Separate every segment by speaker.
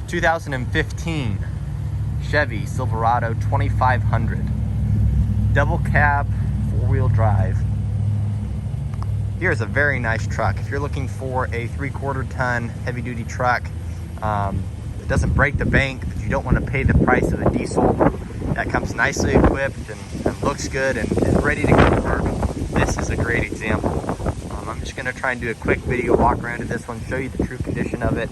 Speaker 1: 2015 Chevy Silverado 2500. Double cab, four-wheel drive. Here's a very nice truck. If you're looking for a 3/4 ton heavy-duty truck, it doesn't break the bank, but you don't want to pay the price of a diesel, that comes nicely equipped and looks good and is ready to go to work, this is a great example. I'm just going to try and do a quick video walk around of this one, show you the true condition of it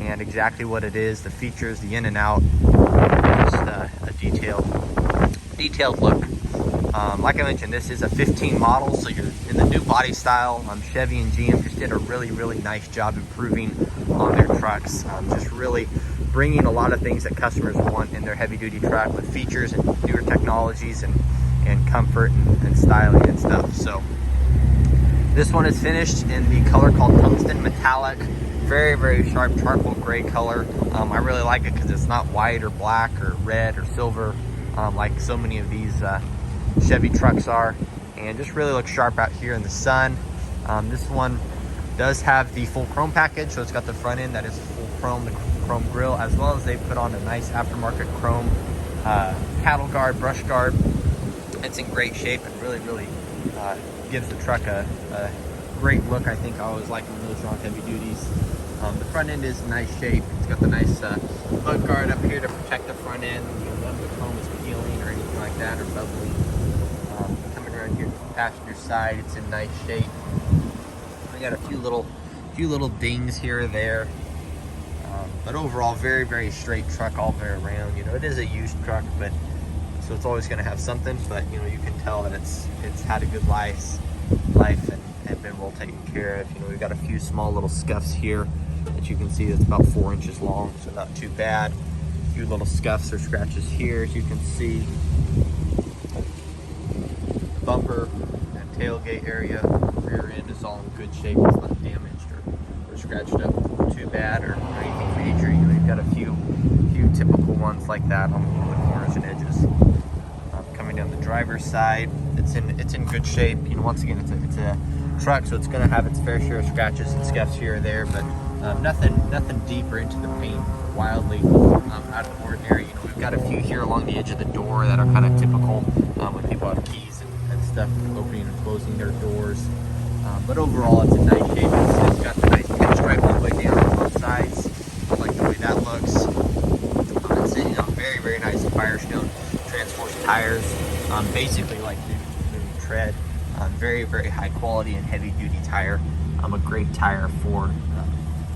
Speaker 1: and exactly what it is, the features, the in and out, just a detailed look. Like I mentioned, this is a 15 model, so you're in the new body style. Chevy and GM just did a really nice job improving on their trucks, just really bringing a lot of things that customers want in their heavy duty truck with features and newer technologies and comfort and styling and stuff. So this one is finished in the color called tungsten metallic, very sharp charcoal gray color. I really like it because it's not white or black or red or silver like so many of these Chevy trucks are, and just really looks sharp out here in the sun. This one does have the full chrome package, so it's got the front end that is full chrome, the chrome grille, as well as they put on a nice aftermarket chrome cattle guard, brush guard. It's in great shape and really gives the truck a great look. I think I always like when those are on heavy duties. The front end is in nice shape. It's got the nice mud guard up here to protect the front end. None of the chrome is peeling or anything like that or bubbling. Coming around here to the passenger side, it's in nice shape. We got a few little dings here or there, but overall very straight truck all the way around. It is a used truck, but so it's always going to have something. But you can tell that it's had a good life and been well taken care of. We've got a few small little scuffs here that you can see that's about 4 inches long, so not too bad. A few little scuffs or scratches here, as you can see. Bumper and tailgate area, rear end is all in good shape. It's not damaged or scratched up too bad or anything major. You've got a few typical ones like that on the corners and edges. Coming down the driver's side, it's in good shape. Once again, it's a truck, so it's going to have its fair share of scratches and scuffs here or there, but nothing deeper into the paint, wildly out of the ordinary. We've got a few here along the edge of the door that are kind of typical when people have keys and stuff opening and closing their doors. But overall, it's in nice shape. It's got the nice pinstripe all the way down on both sides. I like the way that looks. It's very nice Firestone Transforce tires. Basically like new tread. Very high quality and heavy duty tire. A great tire for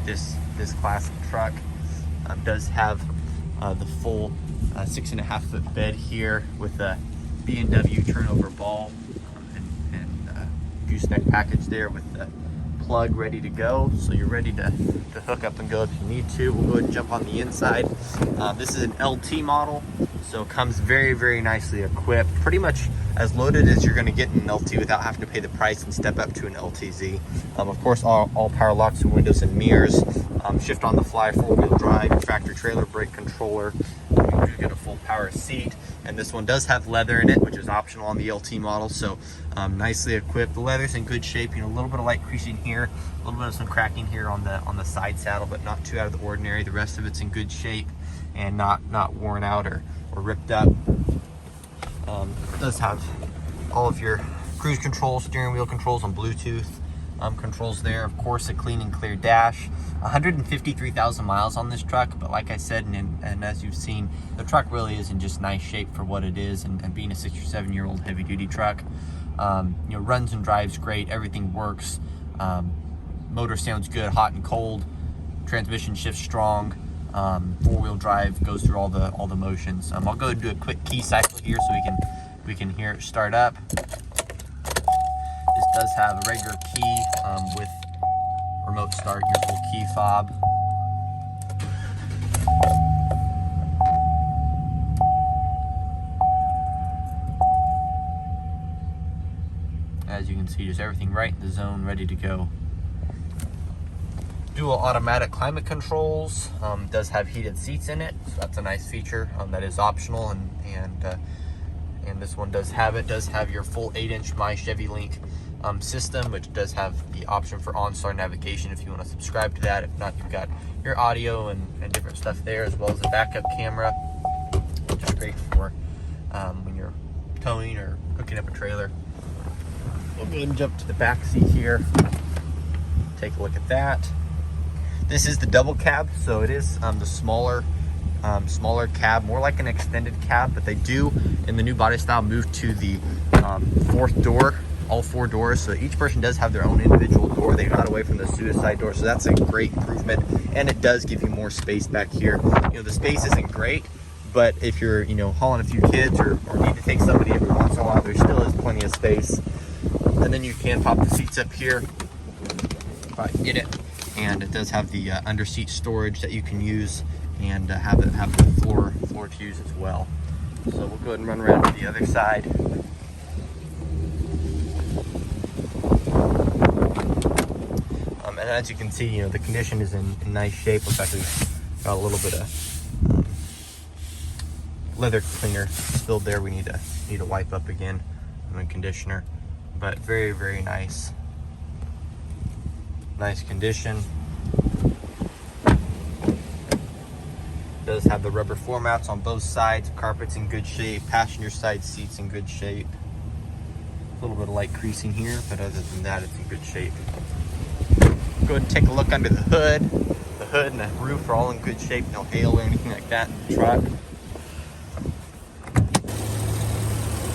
Speaker 1: this class of truck. Does have the full 6.5 foot bed here with a B&W turnover ball and gooseneck package there with the plug ready to go, so you're ready to hook up and go if you need to. We'll go ahead and jump on the inside. This is an LT model, so it comes very nicely equipped, pretty much as loaded as you're going to get in an LT without having to pay the price and step up to an LTZ. Of course, all power locks and windows and mirrors, shift on the fly, 4-wheel drive, tractor trailer brake controller. You do get a full power seat, and this one does have leather in it, which is optional on the LT model, so nicely equipped. The leather's in good shape. A little bit of light creasing here, a little bit of some cracking here on the side saddle, but not too out of the ordinary. The rest of it's in good shape and not worn out or ripped up. It does have all of your cruise controls, steering wheel controls on Bluetooth controls there. Of course, a clean and clear dash. 153,000 miles on this truck, but like I said, and as you've seen, the truck really is in just nice shape for what it is, and being a 6 or 7 year old heavy duty truck. Runs and drives great, everything works. Motor sounds good, hot and cold. Transmission shifts strong. 4-wheel drive goes through all the motions. I'll go and do a quick key cycle here so we can hear it start up. This does have a regular key with remote start, your full key fob. As you can see, just everything right in the zone, ready to go. Dual automatic climate controls, does have heated seats in it, so that's a nice feature that is optional, and this one does have your full 8-inch MyLink system, which does have the option for OnStar navigation if you want to subscribe to that. If not, you've got your audio and different stuff there, as well as a backup camera, which is great for when you're towing or hooking up a trailer. We'll go and jump to the back seat here. Take a look at that. This is the double cab, so it is the smaller cab, more like an extended cab, but they do, in the new body style, move to the fourth door, all 4 doors. So each person does have their own individual door. They got away from the suicide door, so that's a great improvement. And it does give you more space back here. You know, the space isn't great, but if you're, you know, hauling a few kids or need to take somebody every once in a while, there still is plenty of space. And then you can pop the seats up here if I can get it. And it does have the under seat storage that you can use, and have the floor to use as well. So we'll go ahead and run around to the other side. And as you can see, you know, the condition is in nice shape. Looks like we've got a little bit of leather cleaner spilled there. We need to wipe up again and conditioner, but very, very nice condition. Does have the rubber floor mats on both sides. Carpet's in good shape. Passenger side seats in good shape. A little bit of light creasing here, but other than that, it's in good shape. Go ahead and take a look under the hood. The hood and the roof are all in good shape. No hail or anything like that in the truck.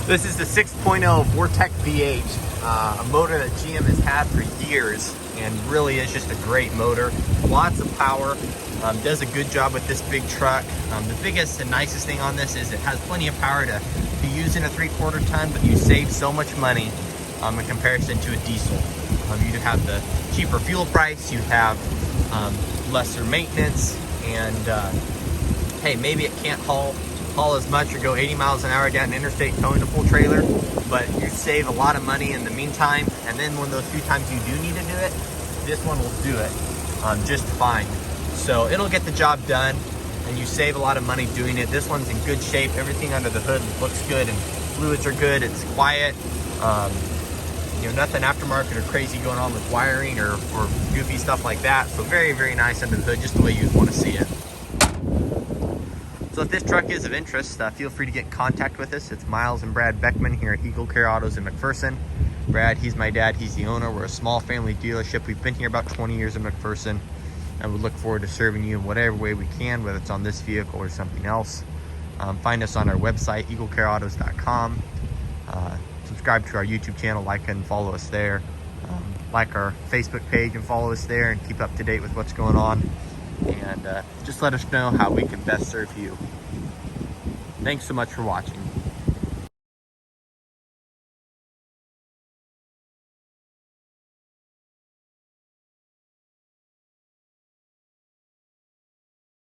Speaker 1: This is the 6.0 Vortec V8, a motor that GM has had for years, and really is just a great motor. Lots of power. Does a good job with this big truck. The biggest and nicest thing on this is it has plenty of power to be used in a 3/4 ton, but you save so much money in comparison to a diesel. You have the cheaper fuel price, you have lesser maintenance, and hey, maybe it can't haul as much or go 80 miles an hour down an interstate towing a full trailer, but you save a lot of money in the meantime. And then when those few times you do need to do it, this one will do it just fine. So it'll get the job done, and you save a lot of money doing it. This one's in good shape. Everything under the hood looks good, and fluids are good. It's quiet. You know, nothing aftermarket or crazy going on with wiring or goofy stuff like that. So very, very nice under the hood, just the way you'd want to see it. So if this truck is of interest, feel free to get in contact with us. It's Miles and Brad Beckman here at Eagle Care Autos in McPherson. Brad, he's my dad, he's the owner. We're a small family dealership. We've been here about 20 years in McPherson, and we look forward to serving you in whatever way we can, whether it's on this vehicle or something else. Find us on our website, eaglecareautos.com. Subscribe to our YouTube channel, like and follow us there. Like our Facebook page and follow us there, and keep up to date with what's going on. And just let us know how we can best serve you. Thanks so much for watching.